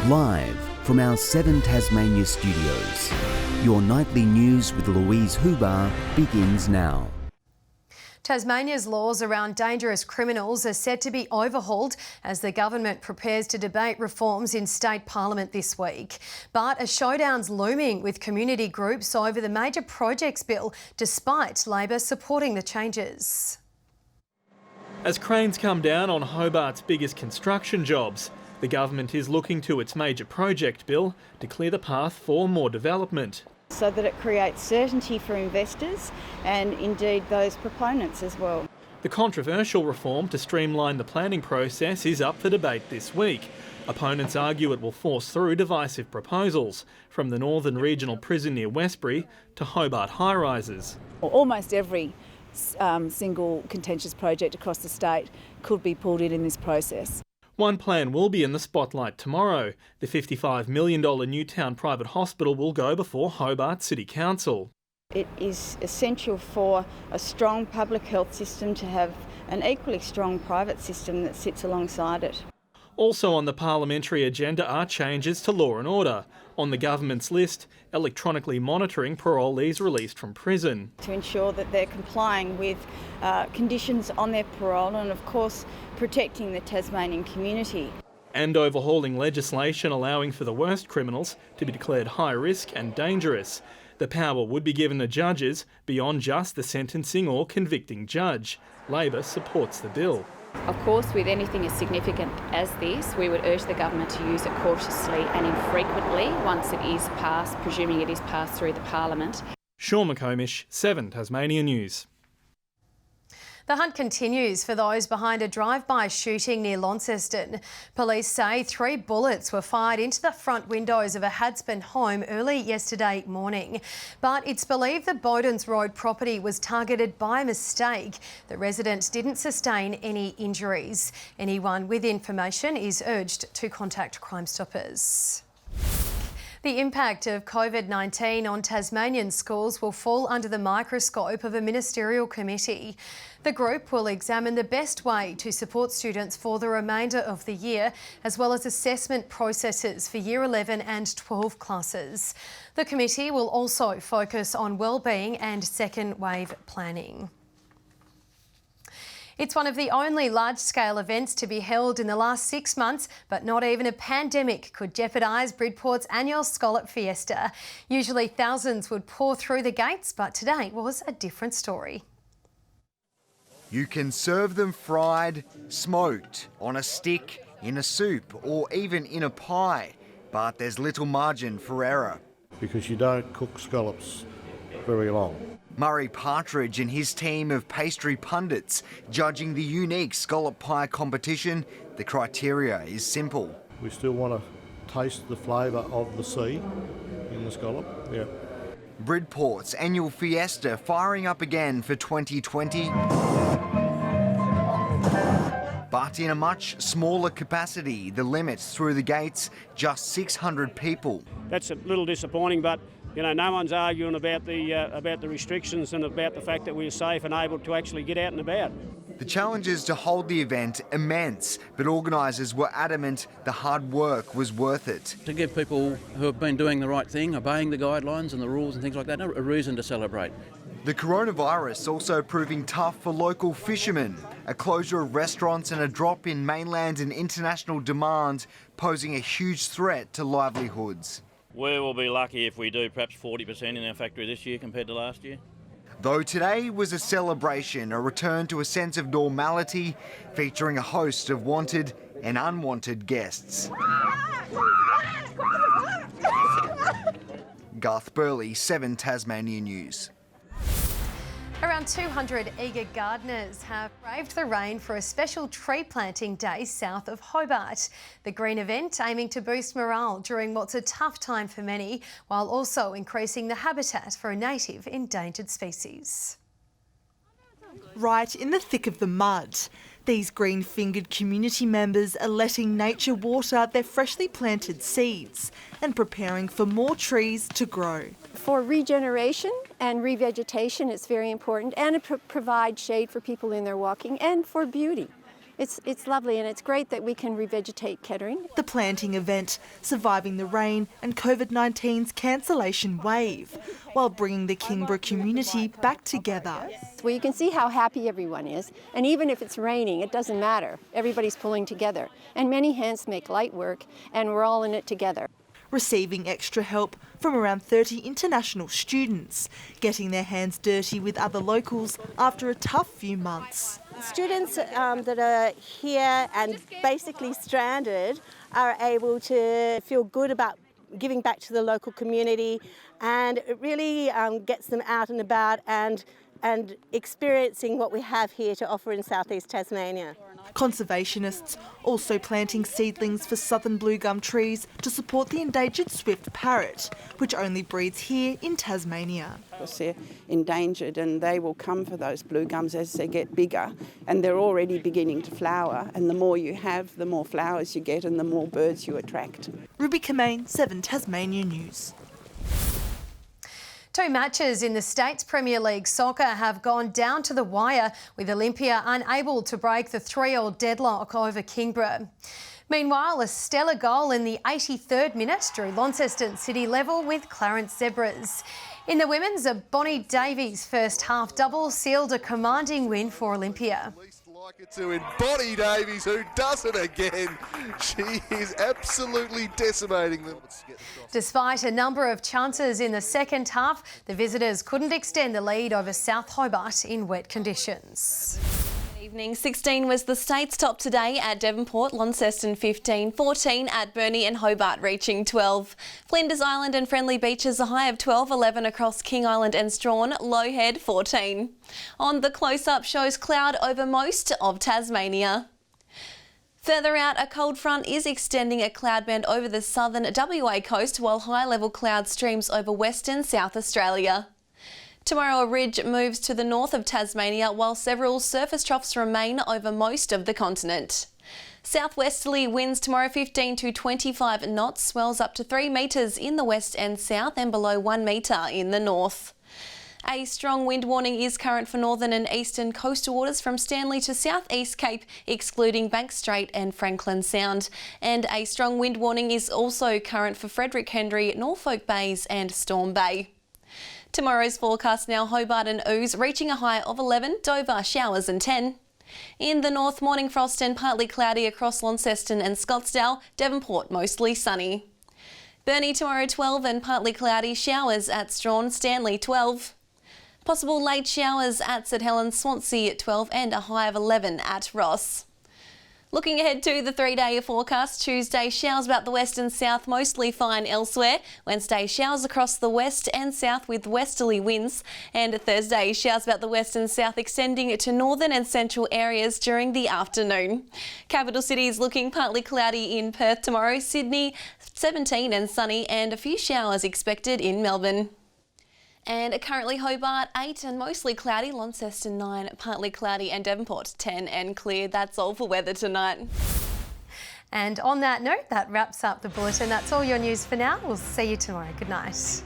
Live from our 7 Tasmania studios, your nightly news with Louise Huber begins now. Tasmania's laws around dangerous criminals are set to be overhauled as the government prepares to debate reforms in state parliament this week. But a showdown's looming with community groups over the major projects bill, despite Labor supporting the changes. As cranes come down on Hobart's biggest construction jobs, the government is looking to its major project bill to clear the path for more development. So that it creates certainty for investors and indeed those proponents as well. The controversial reform to streamline the planning process is up for debate this week. Opponents argue it will force through divisive proposals, from the Northern Regional Prison near Westbury to Hobart high-rises. Almost every single contentious project across the state could be pulled in this process. One plan will be in the spotlight tomorrow. The $55 million Newtown private hospital will go before Hobart City Council. It is essential for a strong public health system to have an equally strong private system that sits alongside it. Also on the parliamentary agenda are changes to law and order. On the government's list, electronically monitoring parolees released from prison. To ensure that they're complying with conditions on their parole and, of course, protecting the Tasmanian community. And overhauling legislation allowing for the worst criminals to be declared high risk and dangerous. The power would be given to judges beyond just the sentencing or convicting judge. Labor supports the bill. Of course, with anything as significant as this, we would urge the government to use it cautiously and infrequently once it is passed, presuming it is passed through the parliament. Sean McComish, 7 Tasmania News. The hunt continues for those behind a drive-by shooting near Launceston. Police say 3 bullets were fired into the front windows of a Hadspen home early yesterday morning. But it's believed the Bowdens Road property was targeted by mistake. The resident didn't sustain any injuries. Anyone with information is urged to contact Crime Stoppers. The impact of COVID-19 on Tasmanian schools will fall under the microscope of a ministerial committee. The group will examine the best way to support students for the remainder of the year, as well as assessment processes for Year 11 and 12 classes. The committee will also focus on wellbeing and second wave planning. It's one of the only large-scale events to be held in the last 6 months, but not even a pandemic could jeopardise Bridport's annual Scallop fiesta. Usually thousands would pour through the gates, but today was a different story. You can serve them fried, smoked, on a stick, in a soup or even in a pie, but there's little margin for error. Because you don't cook scallops very long. Murray Partridge and his team of pastry pundits judging the unique scallop pie competition. The criteria is simple. We still want to taste the flavour of the sea in the scallop. Yeah. Bridport's annual fiesta firing up again for 2020. But in a much smaller capacity. The limit through the gates, just 600 people. That's a little disappointing, but you know, no one's arguing about the restrictions and about the fact that we're safe and able to actually get out and about. The challenges to hold the event immense, but organisers were adamant the hard work was worth it. To give people who have been doing the right thing, obeying the guidelines and the rules and things like that, a reason to celebrate. The coronavirus also proving tough for local fishermen. A closure of restaurants and a drop in mainland and international demand posing a huge threat to livelihoods. We will be lucky if we do perhaps 40% in our factory this year compared to last year. Though today was a celebration, a return to a sense of normality, featuring a host of wanted and unwanted guests. Garth Burley, 7 Tasmania News. Around 200 eager gardeners have braved the rain for a special tree planting day south of Hobart. The green event aiming to boost morale during what's a tough time for many, while also increasing the habitat for a native endangered species. Right in the thick of the mud, these green-fingered community members are letting nature water their freshly planted seeds and preparing for more trees to grow. For regeneration and revegetation, it's very important, and it provides shade for people in their walking and for beauty. it's lovely, and it's great that we can revegetate Kettering. The planting event, surviving the rain and COVID-19's cancellation wave, while bringing the Kingborough community back together. Well, you can see how happy everyone is, and even if it's raining, it doesn't matter. Everybody's pulling together, and many hands make light work, and we're all in it together. Receiving extra help from around 30 international students, getting their hands dirty with other locals after a tough few months. Students that are here and basically stranded are able to feel good about giving back to the local community, and it really gets them out and about and experiencing what we have here to offer in southeast Tasmania. Conservationists also planting seedlings for southern blue gum trees to support the endangered swift parrot, which only breeds here in Tasmania. They're endangered, and they will come for those blue gums as they get bigger, and they're already beginning to flower, and the more you have, the more flowers you get and the more birds you attract. Ruby Kamane, 7 Tasmania News. 2 matches in the States Premier League soccer have gone down to the wire, with Olympia unable to break the 3-3 deadlock over Kingborough. Meanwhile, a stellar goal in the 83rd minute drew Launceston City level with Clarence Zebras. In the women's, a Bonnie Davies first half double sealed a commanding win for Olympia. To embody Davies, who does it again. She is absolutely decimating them. Despite a number of chances in the second half, the visitors couldn't extend the lead over South Hobart in wet conditions. Evening 16 was the state's top today at Devonport, Launceston 15, 14 at Burnie and Hobart reaching 12. Flinders Island and Friendly Beaches a high of 12, 11 across King Island and Strawn, Low Head 14. On the close-up shows cloud over most of Tasmania. Further out, a cold front is extending a cloud band over the southern WA coast, while high-level cloud streams over Western South Australia. Tomorrow, a ridge moves to the north of Tasmania, while several surface troughs remain over most of the continent. Southwesterly winds tomorrow 15 to 25 knots, swells up to 3 metres in the west and south and below 1 metre in the north. A strong wind warning is current for northern and eastern coastal waters from Stanley to South East Cape, excluding Banks Strait and Franklin Sound. And a strong wind warning is also current for Frederick Henry, Norfolk Bays and Storm Bay. Tomorrow's forecast now: Hobart and Ooze reaching a high of 11, Dover showers and 10. In the north, morning frost and partly cloudy across Launceston and Scottsdale, Devonport mostly sunny. Burnie tomorrow 12 and partly cloudy, showers at Strawn, Stanley 12. Possible late showers at St Helens, Swansea at 12 and a high of 11 at Ross. Looking ahead to the 3-day forecast: Tuesday, showers about the west and south, mostly fine elsewhere. Wednesday, showers across the west and south with westerly winds. And Thursday, showers about the west and south extending to northern and central areas during the afternoon. Capital cities looking partly cloudy in Perth tomorrow, Sydney 17 and sunny, and a few showers expected in Melbourne. And currently Hobart 8 and mostly cloudy, Launceston 9, partly cloudy and Devonport 10 and clear. That's all for weather tonight. And on that note, that wraps up the bulletin. That's all your news for now. We'll see you tomorrow. Good night.